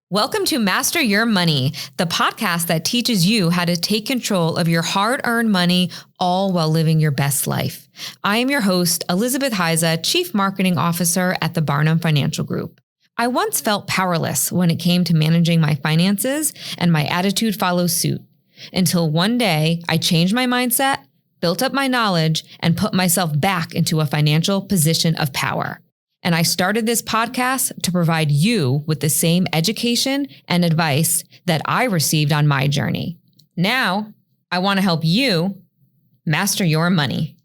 Welcome to Master Your Money, the podcast that teaches you how to take control of your hard-earned money, all while living your best life. I am your host, Elizabeth Heiza, Chief Marketing Officer at the Barnum Financial Group. I once felt powerless when it came to managing my finances, and my attitude follows suit. Until one day, I changed my mindset, built up my knowledge, and put myself back into a financial position of power. And I started this podcast to provide you with the same education and advice that I received on my journey. Now, I want to help you master your money.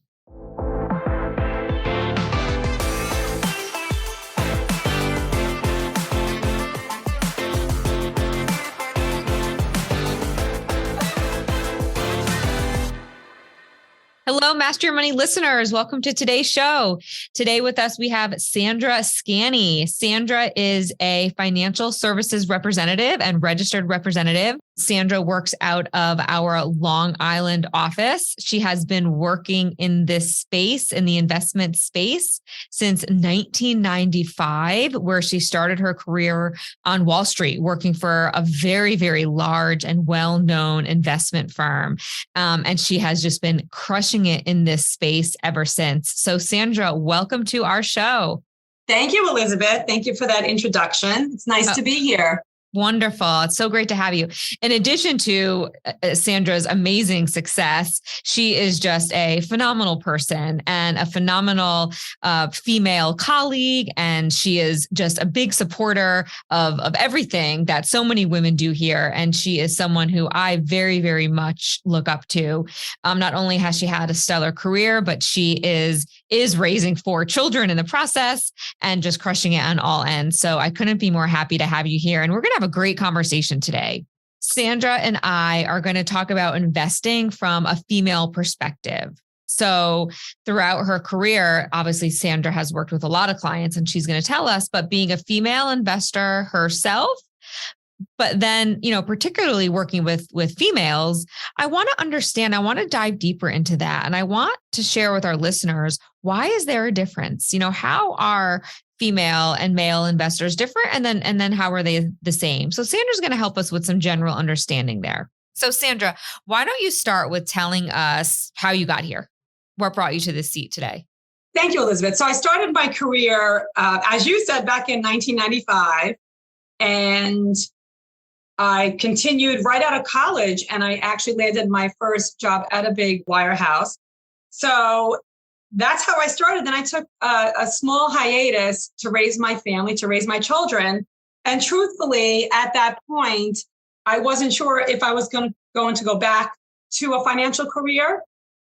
Hello, Master Your Money listeners. Welcome to today's show. Today with us, we have Sandra Scanni. Sandra is a financial services representative and registered representative. Sandra works out of our Long Island office. She has been working in this space, in the investment space, since 1995, where she started her career on Wall Street, working for a very, very large and well-known investment firm. And she has just been crushing it in this space ever since. So Sandra, welcome to our show. Thank you, Elizabeth. Thank you for that introduction. It's nice to be here. Wonderful. It's so great to have you. In addition to Sandra's amazing success, she is just a phenomenal person and a phenomenal female colleague. And she is just a big supporter of everything that so many women do here. And she is someone who I very, very much look up to. Not only has she had a stellar career, but she is raising 4 children in the process and just crushing it on all ends. So I couldn't be more happy to have you here. And we're going to have a great conversation today. Sandra and I are going to talk about investing from a female perspective. So throughout her career, obviously Sandra has worked with a lot of clients and she's going to tell us, but being a female investor herself, but then, particularly working with females, I want to understand, I want to dive deeper into that. And I want to share with our listeners, why is there a difference? How are female and male investors different? And then how are they the same? So Sandra's going to help us with some general understanding there. So Sandra, why don't you start with telling us how you got here? What brought you to this seat today? Thank you, Elizabeth. So I started my career, as you said, back in 1995, and I continued right out of college, and I actually landed my first job at a big wirehouse. So that's how I started. Then I took a small hiatus to raise my family, to raise my children. And truthfully, at that point, I wasn't sure if I was going to go back to a financial career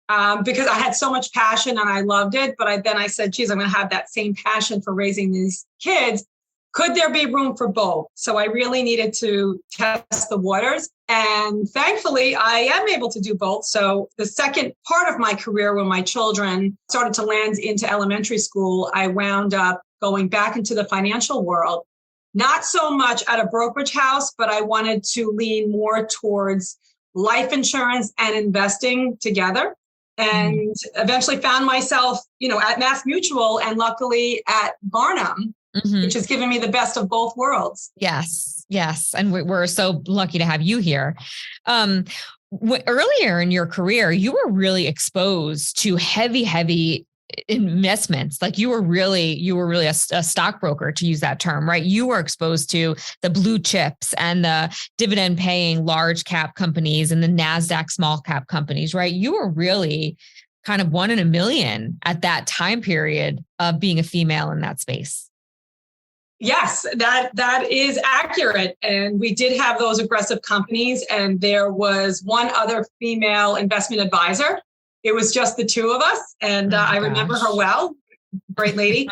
because I had so much passion and I loved it. But then I said, geez, I'm going to have that same passion for raising these kids. Could there be room for both? So I really needed to test the waters. And thankfully, I am able to do both. So the second part of my career, when my children started to land into elementary school, I wound up going back into the financial world. Not so much at a brokerage house, but I wanted to lean more towards life insurance and investing together. And eventually found myself, at Mass Mutual and luckily at Barnum. Which has given me the best of both worlds. Yes. And we're so lucky to have you here. Earlier in your career, you were really exposed to heavy investments. Like you were really a stockbroker, to use that term, right? You were exposed to the blue chips and the dividend paying large cap companies and the NASDAQ small cap companies, right? You were really kind of one in a million at that time period of being a female in that space. Yes, that is accurate. And we did have those aggressive companies. And there was one other female investment advisor. It was just the two of us. And I remember her well, great lady.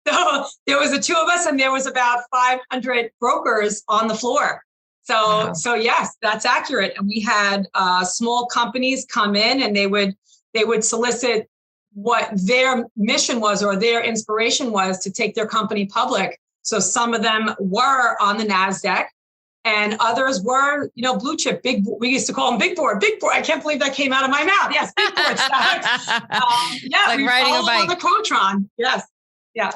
So there was the two of us and there was about 500 brokers on the floor. So yes, that's accurate. And we had small companies come in and they would solicit what their mission was or their inspiration was to take their company public. So some of them were on the NASDAQ and others were, blue chip, big. We used to call them big board. I can't believe that came out of my mouth. Yes, big board stocks. Like we riding a bike on the Cotron. Yes. Yeah.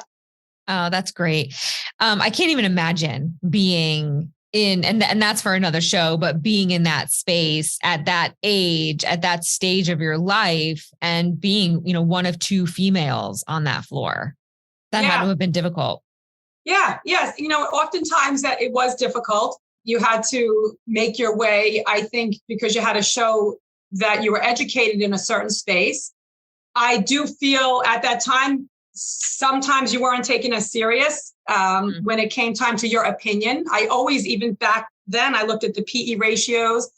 Oh, that's great. I can't even imagine being and that's for another show, but being in that space at that age, at that stage of your life, and being, one of two females on that floor, that had to have been difficult. Yeah. Yes. Oftentimes that it was difficult. You had to make your way, I think, because you had to show that you were educated in a certain space. I do feel at that time, sometimes you weren't taken as serious when it came time to your opinion. I always, even back then, I looked at the PE ratios.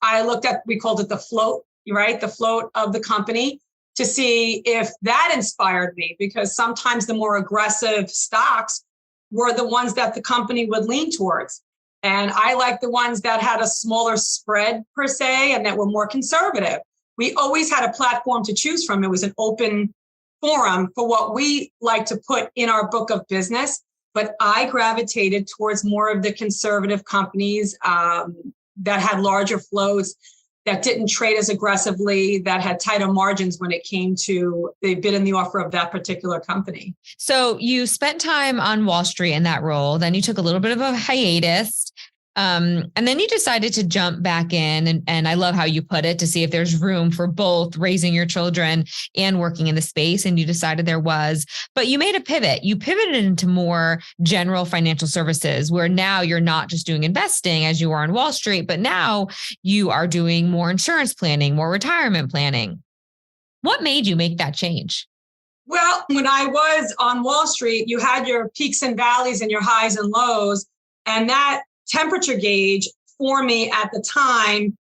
I looked at, we called it the float, right? The float of the company, to see if that inspired me, because sometimes the more aggressive stocks were the ones that the company would lean towards. And I like the ones that had a smaller spread per se and that were more conservative. We always had a platform to choose from. It was an open forum for what we like to put in our book of business. But I gravitated towards more of the conservative companies that had larger flows, that didn't trade as aggressively, that had tighter margins when it came to the bid and the offer of that particular company. So you spent time on Wall Street in that role. Then you took a little bit of a hiatus. And then you decided to jump back in. And I love how you put it, to see if there's room for both raising your children and working in the space. And you decided there was, but you made a pivot. You pivoted into more general financial services, where now you're not just doing investing as you were on Wall Street, but now you are doing more insurance planning, more retirement planning. What made you make that change? Well, when I was on Wall Street, you had your peaks and valleys and your highs and lows. And that temperature gauge for me at the time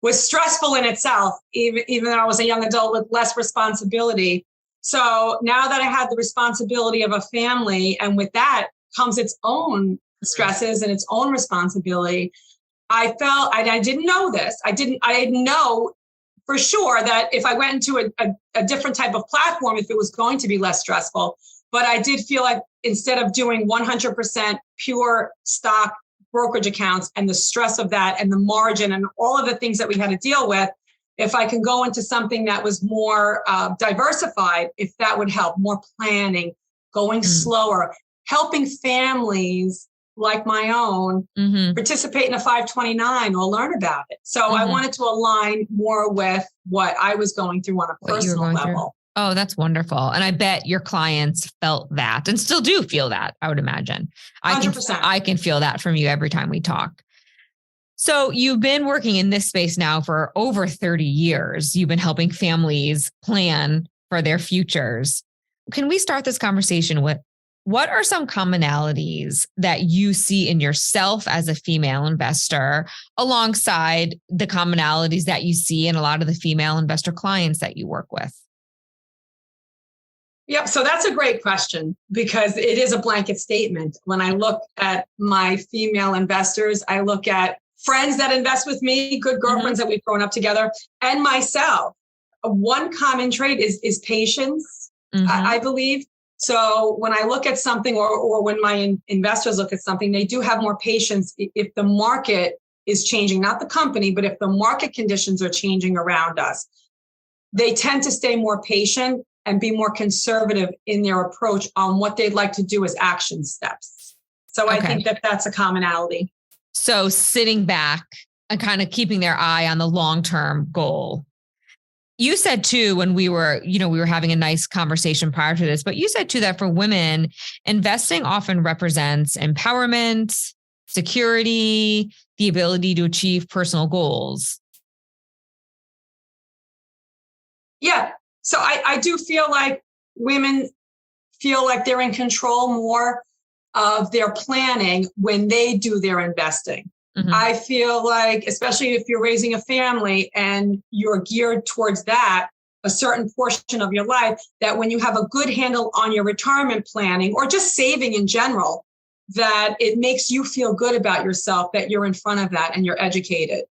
was stressful in itself, even though I was a young adult with less responsibility. So now that I had the responsibility of a family, and with that comes its own stresses and its own responsibility, I felt, I didn't know this. I didn't know for sure that if I went into a different type of platform, if it was going to be less stressful. But I did feel like instead of doing 100% pure stock brokerage accounts and the stress of that and the margin and all of the things that we had to deal with, if I can go into something that was more diversified, if that would help, more planning, going slower, helping families like my own participate in a 529 or learn about it. So I wanted to align more with what I was going through on a personal level. Oh, that's wonderful. And I bet your clients felt that and still do feel that, I would imagine. 100%. I can feel that from you every time we talk. So you've been working in this space now for over 30 years. You've been helping families plan for their futures. Can we start this conversation with, what are some commonalities that you see in yourself as a female investor, alongside the commonalities that you see in a lot of the female investor clients that you work with? Yep. So that's a great question, because it is a blanket statement. When I look at my female investors, I look at friends that invest with me, good girlfriends that we've grown up together, and myself. One common trait is patience, I believe. So when I look at something, or when my investors look at something, they do have more patience if the market is changing, not the company, but if the market conditions are changing around us. They tend to stay more patient and be more conservative in their approach on what they'd like to do as action steps. So I think that that's a commonality. So sitting back and kind of keeping their eye on the long-term goal. You said too, when we were having a nice conversation prior to this, but you said too that for women, investing often represents empowerment, security, the ability to achieve personal goals. Yeah. So I do feel like women feel like they're in control more of their planning when they do their investing. I feel like, especially if you're raising a family and you're geared towards that, a certain portion of your life, that when you have a good handle on your retirement planning or just saving in general, that it makes you feel good about yourself, that you're in front of that and you're educated.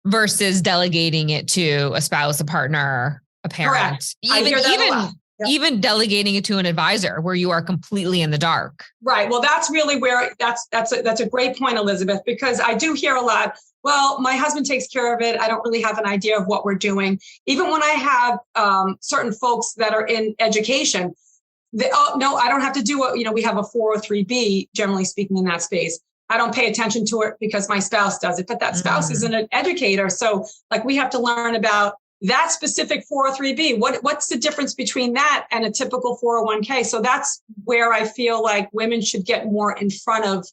Versus delegating it to a spouse, a partner, a parent. Correct. Even delegating it to an advisor where you are completely in the dark. Right. Well, that's really where that's a great point, Elizabeth, because I do hear a lot. Well, my husband takes care of it. I don't really have an idea of what we're doing. Even when I have certain folks that are in education, no, I don't have to do it. We have a 403B, generally speaking, in that space. I don't pay attention to it because my spouse does it, but that spouse isn't an educator. So like we have to learn about that specific 403B. What's the difference between that and a typical 401k? So that's where I feel like women should get more in front of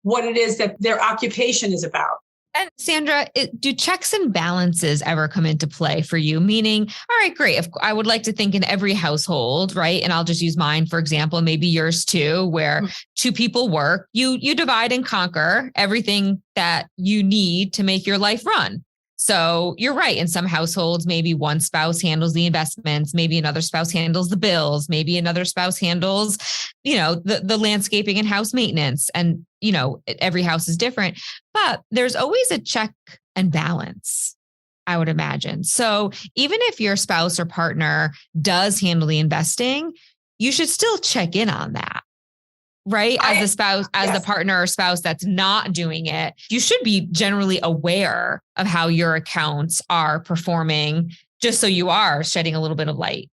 what it is that their occupation is about. And Sandra, do checks and balances ever come into play for you? Meaning, all right, great. I would like to think in every household, right? And I'll just use mine, for example, maybe yours too, where two people work, you divide and conquer everything that you need to make your life run. So you're right. In some households, maybe one spouse handles the investments, maybe another spouse handles the bills, maybe another spouse handles, the landscaping and house maintenance. And, every house is different, but there's always a check and balance, I would imagine. So even if your spouse or partner does handle the investing, you should still check in on that. Right? As the spouse, the partner or spouse that's not doing it, you should be generally aware of how your accounts are performing, just so you are shedding a little bit of light.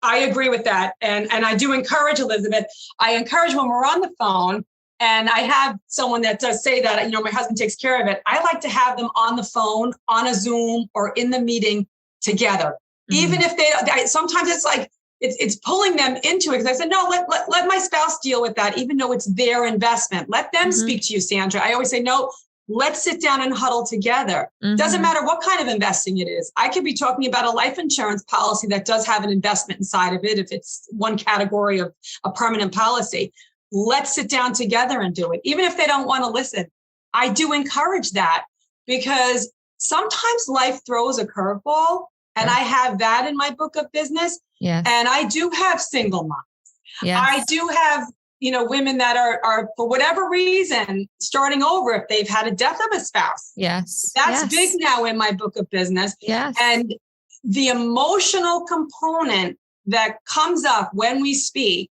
I agree with that. And I do encourage, Elizabeth, I encourage when we're on the phone and I have someone that does say that, my husband takes care of it. I like to have them on the phone, on a Zoom or in the meeting together. Even if sometimes it's like, it's pulling them into it. Because I said, no, let my spouse deal with that, even though it's their investment. Let them speak to you, Sandra. I always say, no, let's sit down and huddle together. Doesn't matter what kind of investing it is. I could be talking about a life insurance policy that does have an investment inside of it, if it's one category of a permanent policy. Let's sit down together and do it. Even if they don't want to listen, I do encourage that because sometimes life throws a curveball. And I have that in my book of business. Yes. And I do have single moms. Yes. I do have, women that are for whatever reason, starting over if they've had a death of a spouse. Yes. That's big now in my book of business. Yes. And the emotional component that comes up when we speak,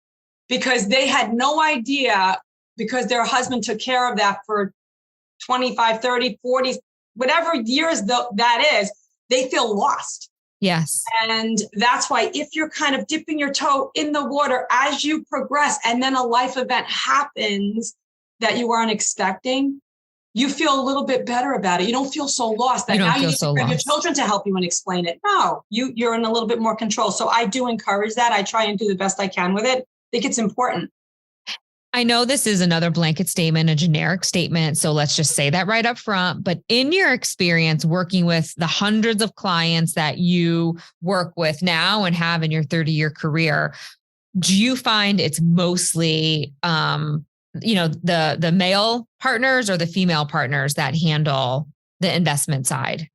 because they had no idea, because their husband took care of that for 25, 30, 40, whatever years that is, they feel lost. Yes. And that's why if you're kind of dipping your toe in the water as you progress and then a life event happens that you weren't expecting, you feel a little bit better about it. You don't feel so lost that now you need to bring your children to help you and explain it. No, you're in a little bit more control. So I do encourage that. I try and do the best I can with it. I think it's important. I know this is another blanket statement, a generic statement. So let's just say that right up front. But in your experience working with the hundreds of clients that you work with now and have in your 30-year career, do you find it's mostly, the male partners or the female partners that handle the investment side?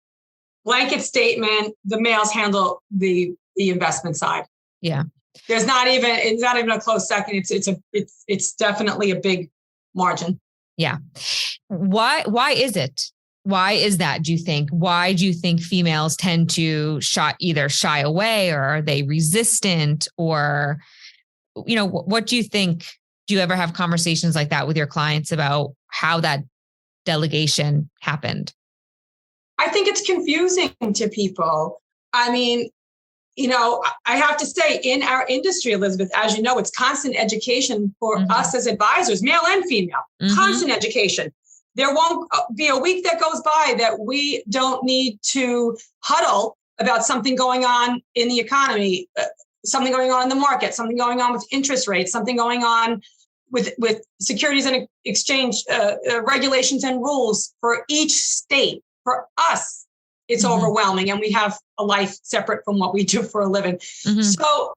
Blanket statement, the males handle the investment side. Yeah. It's not even a close second. It's definitely a big margin. Yeah. Why is it? Why is that? Do you think? Why do you think females tend to either shy away, or are they resistant, or, what do you think? Do you ever have conversations like that with your clients about how that delegation happened? I think it's confusing to people. I mean, I have to say in our industry, Elizabeth, as you know, it's constant education for us as advisors, male and female, constant education. There won't be a week that goes by that we don't need to huddle about something going on in the economy, something going on in the market, something going on with interest rates, something going on with securities and exchange regulations and rules for each state. For us, it's overwhelming, and we have a life separate from what we do for a living. So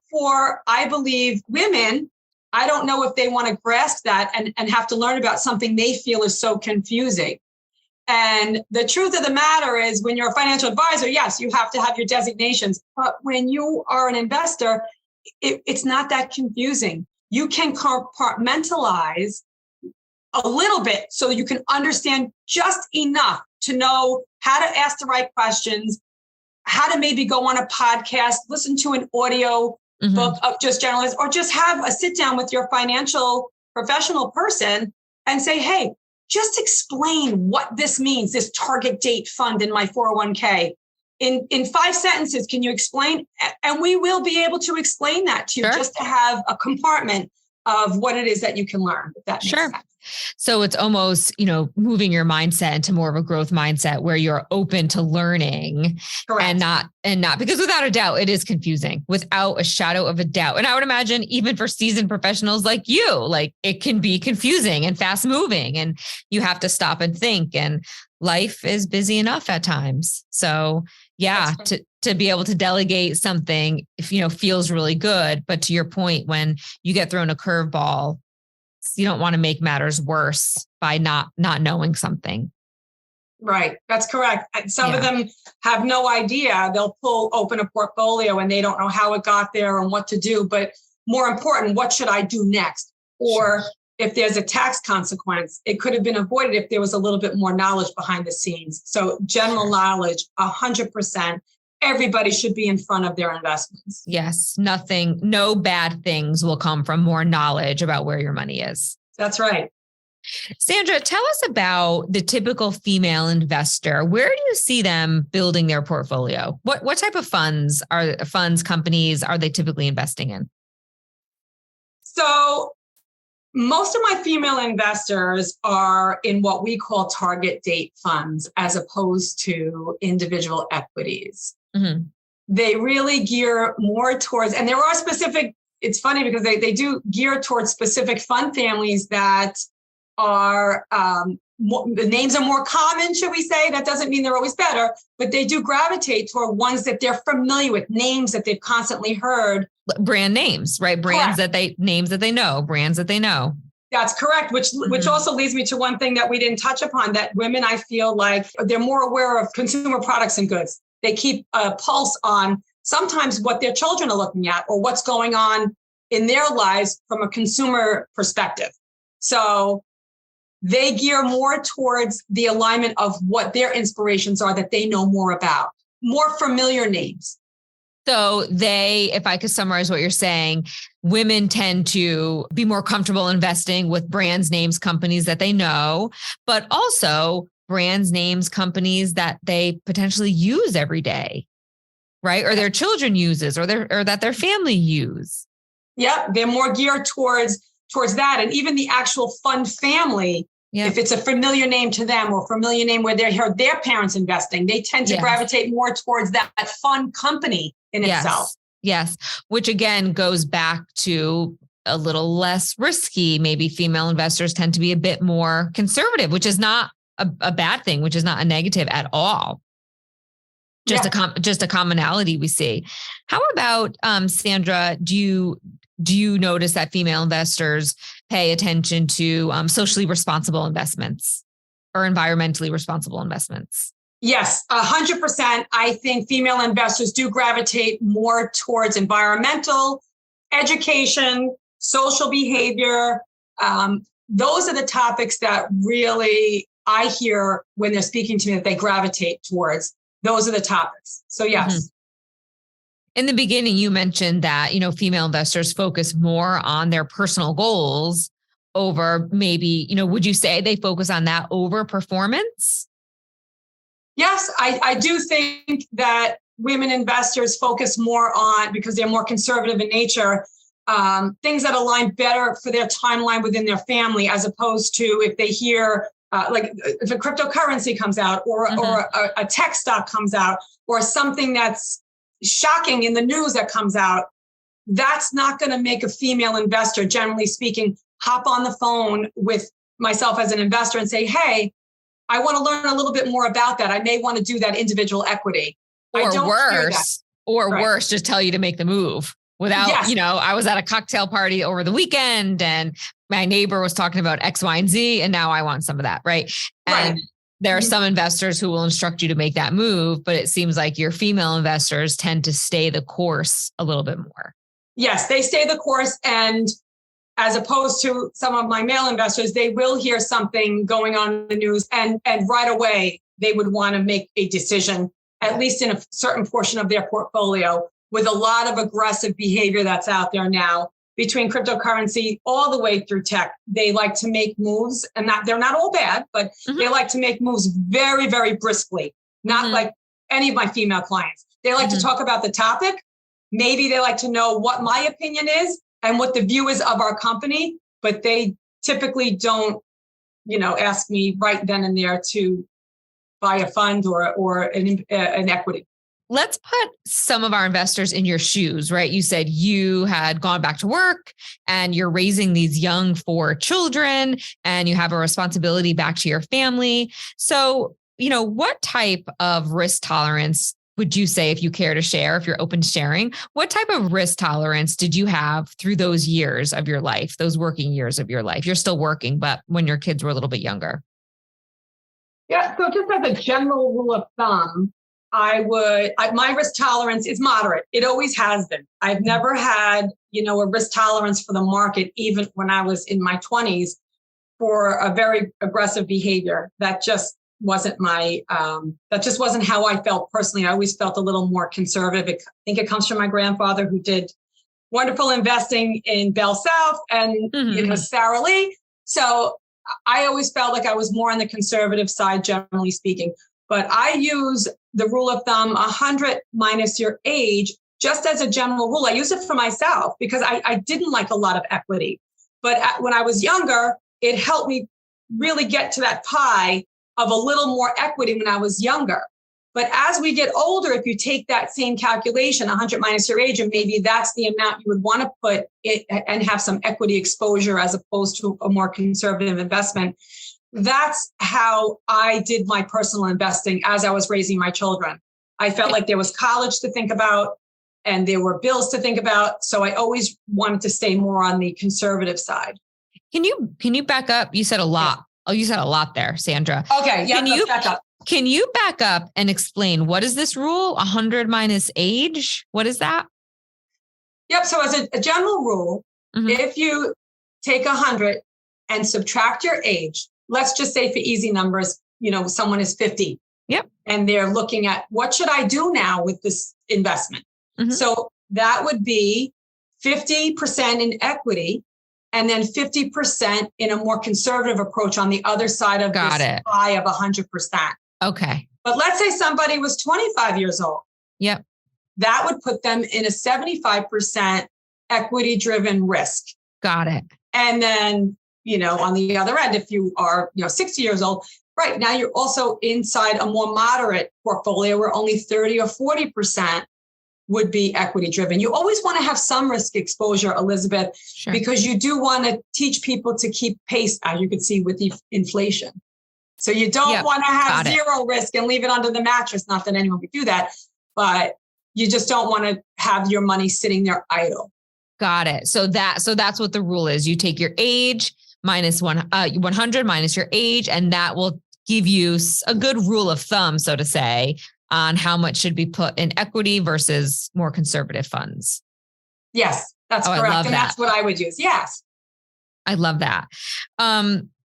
I believe women, I don't know if they want to grasp that and have to learn about something they feel is so confusing. And the truth of the matter is, when you're a financial advisor, yes, you have to have your designations. But when you are an investor, it's not that confusing. You can compartmentalize a little bit so you can understand just enough to know how to ask the right questions, how to maybe go on a podcast, listen to an audio book of just generalists, or just have a sit down with your financial professional person and say, hey, just explain what this means, this target date fund in my 401k. In 5 sentences, can you explain? And we will be able to explain that to you, just to have a compartment of what it is that you can learn. If that makes sense. So it's almost, moving your mindset into more of a growth mindset where you're open to learning. Correct. and not because without a doubt, it is confusing, without a shadow of a doubt. And I would imagine even for seasoned professionals like you, like it can be confusing and fast moving and you have to stop and think, and life is busy enough at times. So yeah, to be able to delegate something, feels really good. But to your point, when you get thrown a curveball, you don't want to make matters worse by not knowing something. Right. That's correct. Some of them have no idea. They'll open a portfolio and they don't know how it got there and what to do. But more important, what should I do next? Or if there's a tax consequence, it could have been avoided if there was a little bit more knowledge behind the scenes. So general knowledge, 100%. Everybody should be in front of their investments. Yes. No bad things will come from more knowledge about where your money is. That's right. Sandra, tell us about the typical female investor. Where do you see them building their portfolio? What type of companies are they typically investing in? So most of my female investors are in what we call target date funds as opposed to individual equities. Mm-hmm. They really gear more towards, and there are specific, it's funny because they do gear towards specific fund families that are, the names are more common, should we say? That doesn't mean they're always better, but they do gravitate toward ones that they're familiar with, names that they've constantly heard. Brand names, right? Brands names that they know, brands that they know. That's correct, which also leads me to one thing that we didn't touch upon, that women, I feel like they're more aware of consumer products and goods. They keep a pulse on sometimes what their children are looking at or what's going on in their lives from a consumer perspective. So they gear more towards the alignment of what their inspirations are that they know more about, more familiar names. So if I could summarize what you're saying, women tend to be more comfortable investing with brands, names, companies that they know, but also brands, names, companies that they potentially use every day, right? Or their children uses, or that their family use. Yeah, they're more geared towards that. And even the actual fund family, if it's a familiar name to them or familiar name where they heard their parents investing, they tend to gravitate more towards that fund company in itself. Yes. Which again goes back to a little less risky. Maybe female investors tend to be a bit more conservative, which is not a bad thing, which is not a negative at all. Just a commonality we see. How about Sandra? Do you notice that female investors pay attention to socially responsible investments or environmentally responsible investments? Yes, 100%. I think female investors do gravitate more towards environmental, education, social behavior. Those are the topics that really I hear when they're speaking to me that they gravitate towards. Those are the topics. So yes. Mm-hmm. In the beginning, you mentioned that, female investors focus more on their personal goals over maybe, would you say they focus on that over performance? Yes, I do think that women investors focus more on, because they're more conservative in nature, things that align better for their timeline within their family, as opposed to if they hear, if a cryptocurrency comes out or a tech stock comes out or something that's shocking in the news that comes out, that's not going to make a female investor, generally speaking, hop on the phone with myself as an investor and say, hey, I want to learn a little bit more about that. I may want to do that individual equity. Or worse, just tell you to make the move without, I was at a cocktail party over the weekend and my neighbor was talking about X, Y, and Z, and now I want some of that. Right. And there are some investors who will instruct you to make that move, but it seems like your female investors tend to stay the course a little bit more. Yes, they stay the course. And as opposed to some of my male investors, they will hear something going on in the news and right away they would want to make a decision, at least in a certain portion of their portfolio, with a lot of aggressive behavior that's out there now between cryptocurrency all the way through tech. They like to make moves, and they're not all bad, but they like to make moves very, very briskly, not like any of my female clients. They like to talk about the topic. Maybe they like to know what my opinion is and what the view is of our company, but they typically don't ask me right then and there to buy a fund or an equity. Let's put some of our investors in your shoes, right? You said you had gone back to work and you're raising these young 4 children and you have a responsibility back to your family. So, what type of risk tolerance would you say, if you care to share, if you're open to sharing, what type of risk tolerance did you have through those years of your life, those working years of your life? You're still working, but when your kids were a little bit younger. Yeah. So just as a general rule of thumb, my risk tolerance is moderate. It always has been. I've never had, a risk tolerance for the market, even when I was in my 20s, for a very aggressive behavior. That just wasn't that just wasn't how I felt personally. I always felt a little more conservative. I think it comes from my grandfather, who did wonderful investing in Bell South and, Sarah Lee. So I always felt like I was more on the conservative side, generally speaking. But I use the rule of thumb 100 minus your age just as a general rule. I use it for myself because I didn't like a lot of equity. But when I was younger, it helped me really get to that pie of a little more equity when I was younger. But as we get older, if you take that same calculation, 100 minus your age, and maybe that's the amount you would want to put it and have some equity exposure as opposed to a more conservative investment. That's how I did my personal investing as I was raising my children. I felt like there was college to think about and there were bills to think about. So I always wanted to stay more on the conservative side. Can you back up? You said a lot. Yeah. Oh, you said a lot there, Sandra. Okay. Yeah. Let's back up. Can you back up and explain what is this rule? 100 minus age? What is that? Yep. So as a general rule, if you take 100 and subtract your age, let's just say for easy numbers, someone is 50. Yep. And they're looking at what should I do now with this investment? So that would be 50% in equity and then 50% in a more conservative approach on the other side of this pie of 100%. Okay. But let's say somebody was 25 years old. Yep. That would put them in a 75% equity driven risk. Got it. And then, on the other end, if you are, 60 years old, right now you're also inside a more moderate portfolio where only 30 or 40% would be equity driven. You always want to have some risk exposure, Elizabeth, because you do want to teach people to keep pace, as you can see with the inflation. So you don't want to have zero risk and leave it under the mattress. Not that anyone would do that, but you just don't want to have your money sitting there idle. Got it. So that's what the rule is. You take your age minus 100 minus your age, and that will give you a good rule of thumb, so to say, on how much should be put in equity versus more conservative funds. Yes, that's correct. And that's what I would use. Yes. I love that.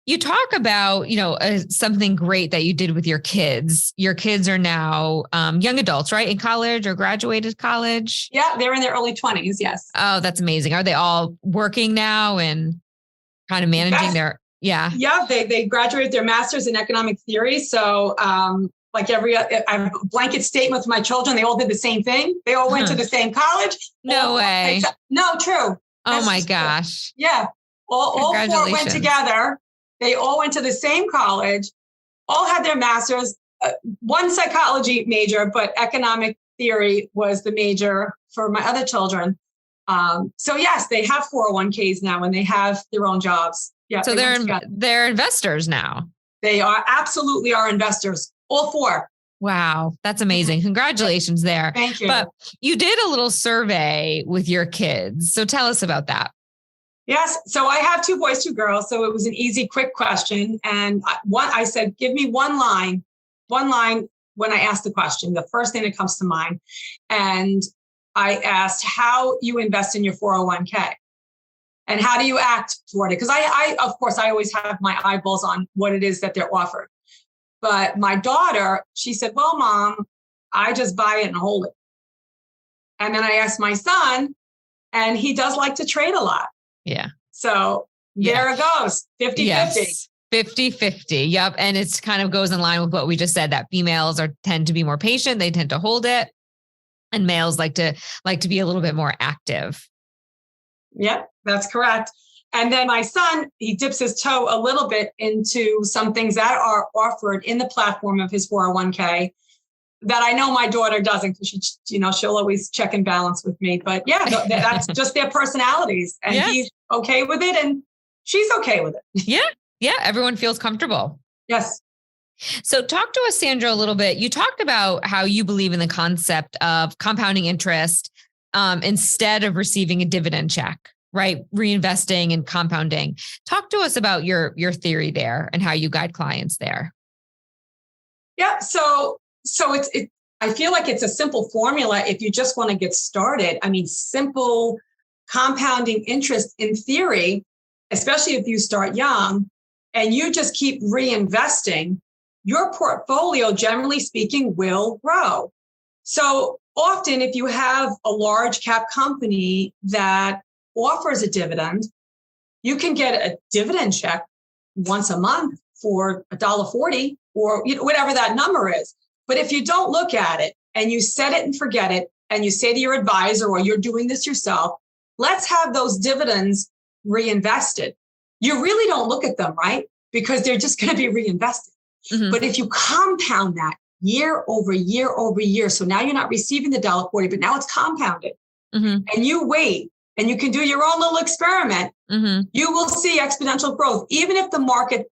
You talk about, something great that you did with your kids. Your kids are now young adults, right? In college or graduated college? Yeah, they're in their early 20s. Yes. Oh, that's amazing. Are they all working now and kind of managing their, Yeah, they graduated their master's in economic theory. So like I have a blanket statement with my children. They all did the same thing. They all went to the same college. No way. No, true. Oh my gosh. True. Yeah. All 4 went together. They all went to the same college, all had their master's, one psychology major, but economic theory was the major for my other children. So yes, they have 401ks now and they have their own jobs. Yeah. So they're investors now. They are absolutely our investors, all 4. Wow. That's amazing. Congratulations there. Thank you. But you did a little survey with your kids. So tell us about that. Yes. So I have 2 boys, 2 girls. So it was an easy, quick question. And I said, give me one line when I asked the question, the first thing that comes to mind. And I asked how you invest in your 401k and how do you act toward it? Because I of course, I always have my eyeballs on what it is that they're offered. But my daughter, she said, well, Mom, I just buy it and hold it. And then I asked my son, and he does like to trade a lot. Yeah. So there it goes. 50-50. Yes. 50-50. Yep. And it's kind of goes in line with what we just said, that females tend to be more patient. They tend to hold it. And males like to be a little bit more active. Yep, that's correct. And then my son, he dips his toe a little bit into some things that are offered in the platform of his 401k that I know my daughter doesn't, because she'll always check and balance with me. But yeah, that's just their personalities, and he's okay with it, and she's okay with it. Yeah. Everyone feels comfortable. Yes. So talk to us, Sandra, a little bit. You talked about how you believe in the concept of compounding interest instead of receiving a dividend check, right? Reinvesting and compounding. Talk to us about your theory there and how you guide clients there. Yeah. So I feel like it's a simple formula if you just want to get started. I mean, simple compounding interest in theory, especially if you start young and you just keep reinvesting, your portfolio, generally speaking, will grow. So often, if you have a large cap company that offers a dividend, you can get a dividend check once a month for $1.40 or whatever that number is. But if you don't look at it and you set it and forget it, and you say to your advisor, or you're doing this yourself, let's have those dividends reinvested. You really don't look at them, right? Because they're just going to be reinvested. Mm-hmm. But if you compound that year over year over year, so now you're not receiving the $1.40, but now it's compounded, mm-hmm. and you wait, and you can do your own little experiment, mm-hmm. you will see exponential growth. Even if the market,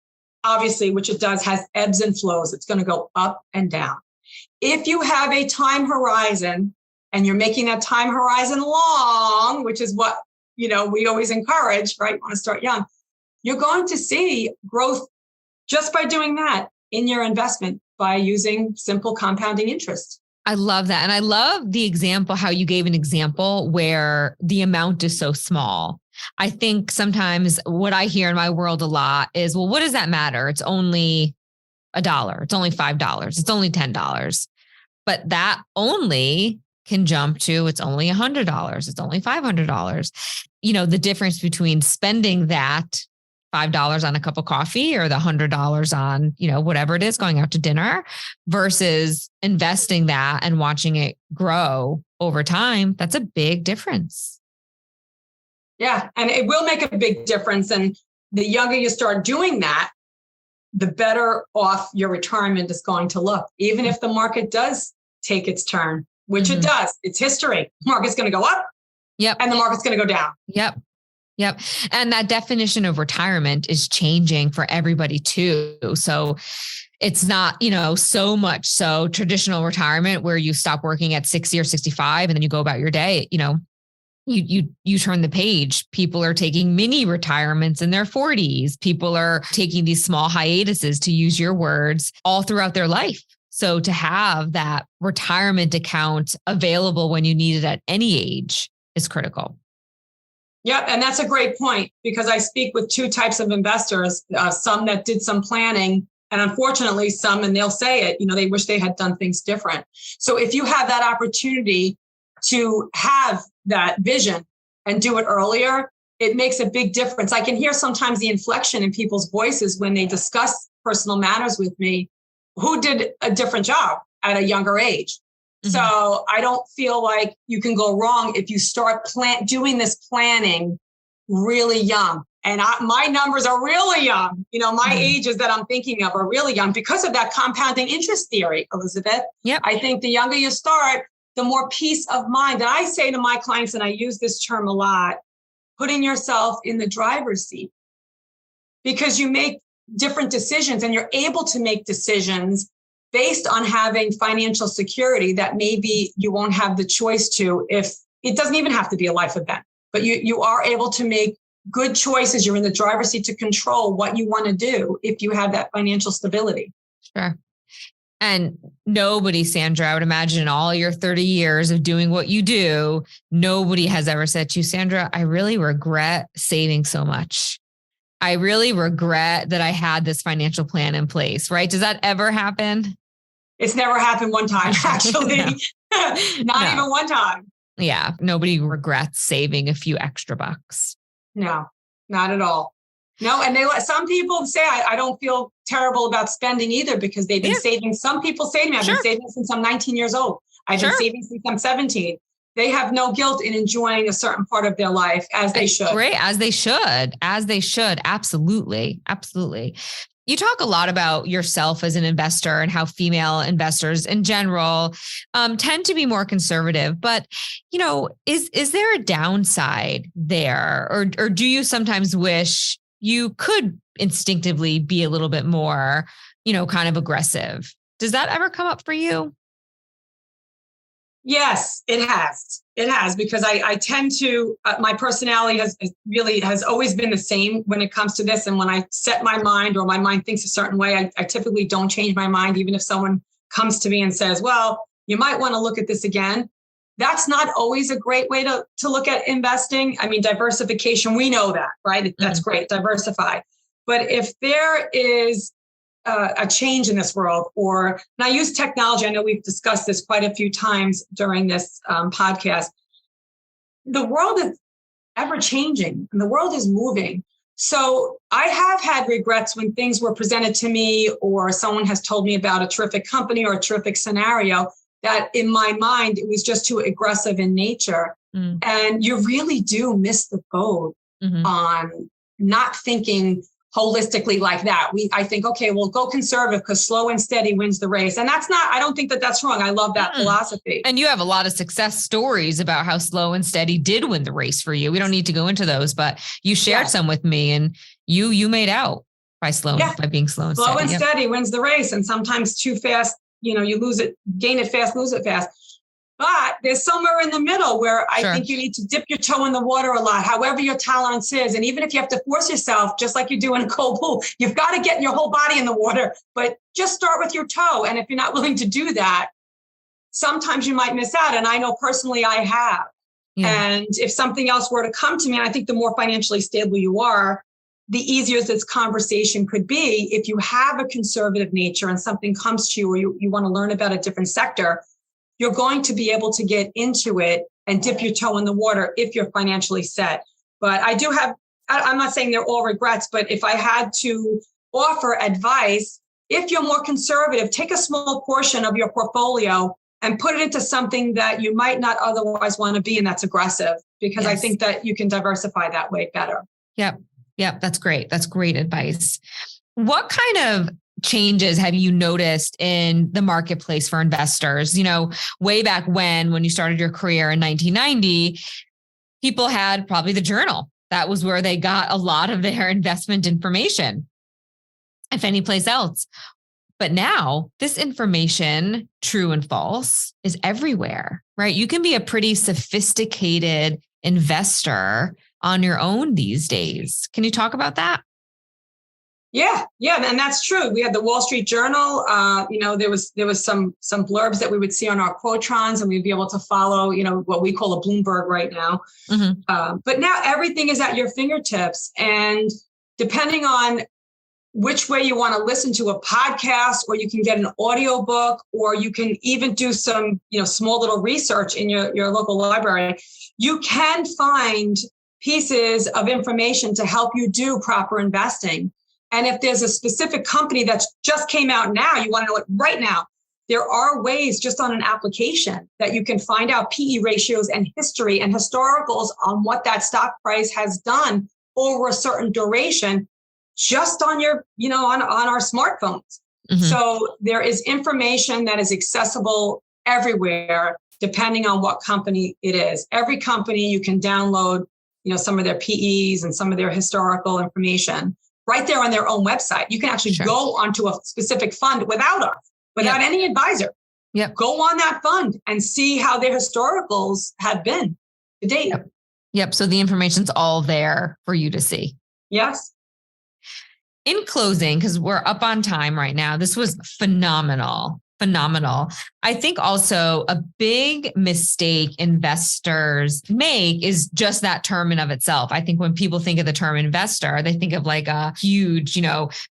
obviously, which it does, has ebbs and flows, it's going to go up and down. If you have a time horizon and you're making that time horizon long, which is what, we always encourage, right? You want to start young. You're going to see growth just by doing that in your investment by using simple compounding interest. I love that. And I love the example, how you gave an example where the amount is so small. I think sometimes what I hear in my world a lot is, well, what does that matter? It's only $1. It's only $5. It's only $10. But that only can jump to, it's only $100. It's only $500. The difference between spending that $5 on a cup of coffee or the $100 on, whatever it is, going out to dinner versus investing that and watching it grow over time. That's a big difference. Yeah. And it will make a big difference. And the younger you start doing that, the better off your retirement is going to look, even if the market does take its turn, which mm-hmm. it does. It's history. The market's going to go up. Yep. And the market's going to go down. Yep. And that definition of retirement is changing for everybody too. So it's not, so much so traditional retirement where you stop working at 60 or 65 and then you go about your day. You turn the page. People are taking mini retirements in their 40s. People are taking these small hiatuses, to use your words, all throughout their life. So to have that retirement account available when you need it at any age is critical. Yeah, and that's a great point, because I speak with two types of investors, some that did some planning, and unfortunately some, and they'll say it, they wish they had done things different. So if you have that opportunity to have that vision and do it earlier, it makes a big difference. I can hear sometimes the inflection in people's voices when they discuss personal matters with me, who did a different job at a younger age. Mm-hmm. So I don't feel like you can go wrong if you start doing this planning really young. And my numbers are really young. My mm-hmm. ages that I'm thinking of are really young because of that compounding interest theory, Elizabeth. Yep. I think the younger you start, the more peace of mind. And I say to my clients, and I use this term a lot, putting yourself in the driver's seat, because you make different decisions and you're able to make decisions based on having financial security that maybe you won't have the choice to, if it doesn't even have to be a life event, but you are able to make good choices. You're in the driver's seat to control what you want to do if you have that financial stability. Sure. And nobody, Sandra, I would imagine in all your 30 years of doing what you do, nobody has ever said to you, Sandra, I really regret saving so much. I really regret that I had this financial plan in place, right? Does that ever happen? It's never happened one time, actually. Not even one time. Yeah. Nobody regrets saving a few extra bucks. No, not at all. No. And some people say, I don't feel terrible about spending either, because they've been saving. Some people say to me, I've been saving since I'm 19 years old. I've been saving since I'm 17. they have no guilt in enjoying a certain part of their life, as they should. Great. As they should. Absolutely. Absolutely. You talk a lot about yourself as an investor and how female investors in general tend to be more conservative. But, is there a downside there? Or do you sometimes wish you could instinctively be a little bit more, kind of aggressive? Does that ever come up for you? Yes, it has. It has, because I tend to, my personality has always been the same when it comes to this. And when I set my mind, or my mind thinks a certain way, I typically don't change my mind, even if someone comes to me and says, well, you might want to look at this again. That's not always a great way to look at investing. I mean, diversification, we know that, right? That's great, diversify. But if there is a change in this world, and I use technology. I know we've discussed this quite a few times during this podcast. The world is ever changing and the world is moving. So I have had regrets when things were presented to me, or someone has told me about a terrific company or a terrific scenario, that in my mind, it was just too aggressive in nature. And you really do miss the boat on not thinking holistically like that. I think, okay, well, go conservative because slow and steady wins the race. And I don't think that that's wrong. I love that philosophy. And you have a lot of success stories about how slow and steady did win the race for you. We don't need to go into those, but you shared some with me, and you made out by being slow and steady. Slow and steady wins the race. And sometimes too fast, you lose it, gain it fast, lose it fast. But there's somewhere in the middle where I think you need to dip your toe in the water a lot, however your tolerance is. And even if you have to force yourself, just like you do in a cold pool, you've got to get your whole body in the water, but just start with your toe. And if you're not willing to do that, sometimes you might miss out. And I know personally I have. And if something else were to come to me, and I think the more financially stable you are, the easier this conversation could be. If you have a conservative nature and something comes to you, or you want to learn about a different sector, you're going to be able to get into it and dip your toe in the water if you're financially set. But I do have, I'm not saying they're all regrets, but if I had to offer advice, if you're more conservative, take a small portion of your portfolio and put it into something that you might not otherwise want to be, and that's aggressive, because I think that you can diversify that way better. Yep. That's great. That's great advice. What kind of changes have you noticed in the marketplace for investors? Way back when you started your career in 1990, people had probably the journal. That was where they got a lot of their investment information, if any place else. But now this information, true and false, is everywhere, right? You can be a pretty sophisticated investor on your own these days. Can you talk about that? Yeah, and that's true. We had the Wall Street Journal. There was some blurbs that we would see on our Quotrons, and we'd be able to follow, what we call a Bloomberg right now. But now everything is at your fingertips, and depending on which way you want to listen to a podcast, or you can get an audio book, or you can even do some, small little research in your local library. You can find pieces of information to help you do proper investing. And if there's a specific company that just came out now, you want to know it right now, there are ways just on an application that you can find out PE ratios and history and historicals on what that stock price has done over a certain duration, just on your, on our smartphones. So there is information that is accessible everywhere, depending on what company it is. Every company you can download, some of their PEs and some of their historical information right there on their own website. You can actually go onto a specific fund without any advisor. Go on that fund and see how their historicals have been to date. So the information's all there for you to see. Yes. In closing, because we're up on time right now, this was phenomenal. I think also a big mistake investors make is just that term in of itself. I think when people think of the term investor, they think of like a huge,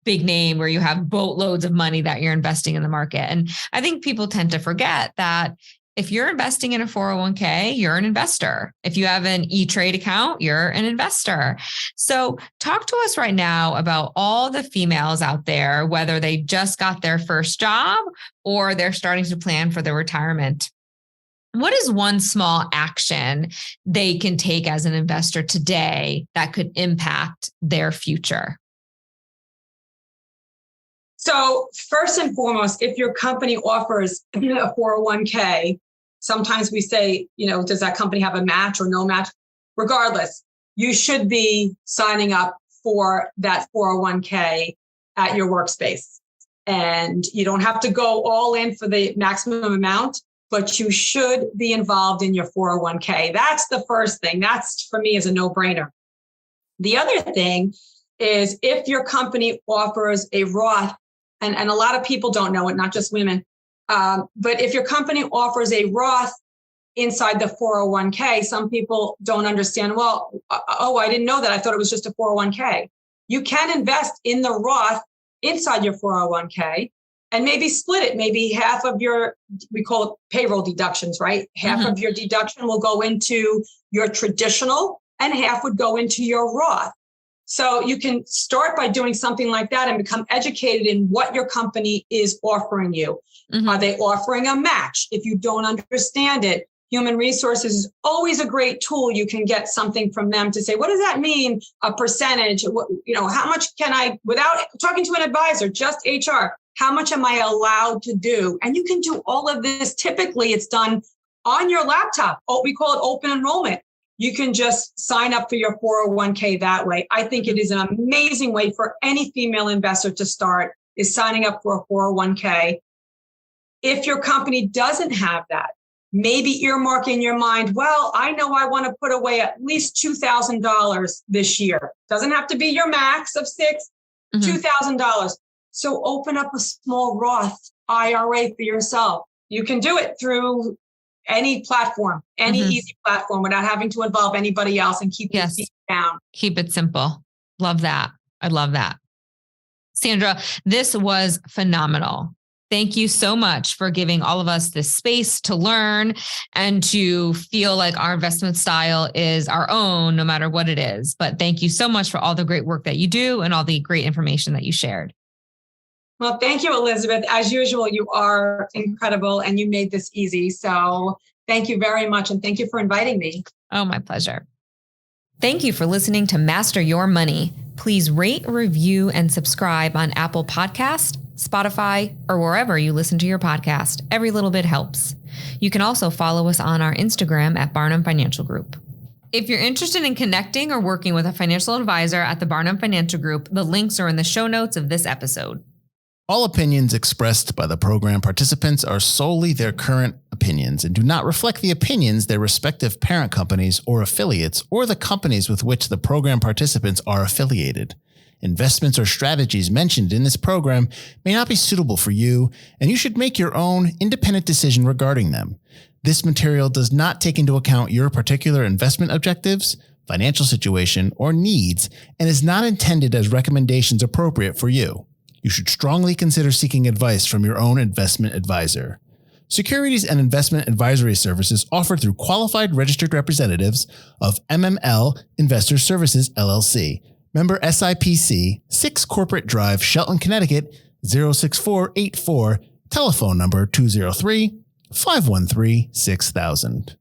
big name where you have boatloads of money that you're investing in the market. And I think people tend to forget that if you're investing in a 401k, you're an investor. If you have an E-Trade account, you're an investor. So talk to us right now about all the females out there, whether they just got their first job or they're starting to plan for their retirement. What is one small action they can take as an investor today that could impact their future? So first and foremost, if your company offers a 401k, sometimes we say, does that company have a match or no match? Regardless, you should be signing up for that 401k at your workspace. And you don't have to go all in for the maximum amount, but you should be involved in your 401k. That's the first thing. That's, for me, is a no-brainer. The other thing is if your company offers a Roth, and a lot of people don't know it, not just women, but if your company offers a Roth inside the 401k, some people don't understand, I didn't know that. I thought it was just a 401k. You can invest in the Roth inside your 401k and maybe split it. Maybe half of we call it payroll deductions, right? Half of your deduction will go into your traditional and half would go into your Roth. So you can start by doing something like that and become educated in what your company is offering you. Are they offering a match? If you don't understand it, human resources is always a great tool. You can get something from them to say, what does that mean? A percentage, how much can I, without talking to an advisor, just HR, how much am I allowed to do? And you can do all of this. Typically, it's done on your laptop. We call it open enrollment. You can just sign up for your 401k that way. I think it is an amazing way for any female investor to start, is signing up for a 401k. If your company doesn't have that, maybe earmark in your mind, I know I want to put away at least $2,000 this year. Doesn't have to be your max of $2,000. So open up a small Roth IRA for yourself. You can do it through any platform, any easy platform, without having to involve anybody else and keep your feet down. Keep it simple. Love that. I love that. Sandra, this was phenomenal. Thank you so much for giving all of us this space to learn and to feel like our investment style is our own, no matter what it is. But thank you so much for all the great work that you do and all the great information that you shared. Well, thank you, Elizabeth. As usual, you are incredible and you made this easy. So thank you very much. And thank you for inviting me. Oh, my pleasure. Thank you for listening to Master Your Money. Please rate, review, and subscribe on Apple Podcast, Spotify, or wherever you listen to your podcast. Every little bit helps. You can also follow us on our Instagram at Barnum Financial Group. If you're interested in connecting or working with a financial advisor at the Barnum Financial Group, the links are in the show notes of this episode. All opinions expressed by the program participants are solely their current opinions and do not reflect the opinions their respective parent companies or affiliates or the companies with which the program participants are affiliated. Investments or strategies mentioned in this program may not be suitable for you, and you should make your own independent decision regarding them. This material does not take into account your particular investment objectives, financial situation, or needs, and is not intended as recommendations appropriate for you. You should strongly consider seeking advice from your own investment advisor. Securities and investment advisory services offered through qualified registered representatives of MML Investor Services, LLC. Member SIPC, 6 Corporate Drive, Shelton, Connecticut, 06484, telephone number 203-513-6000.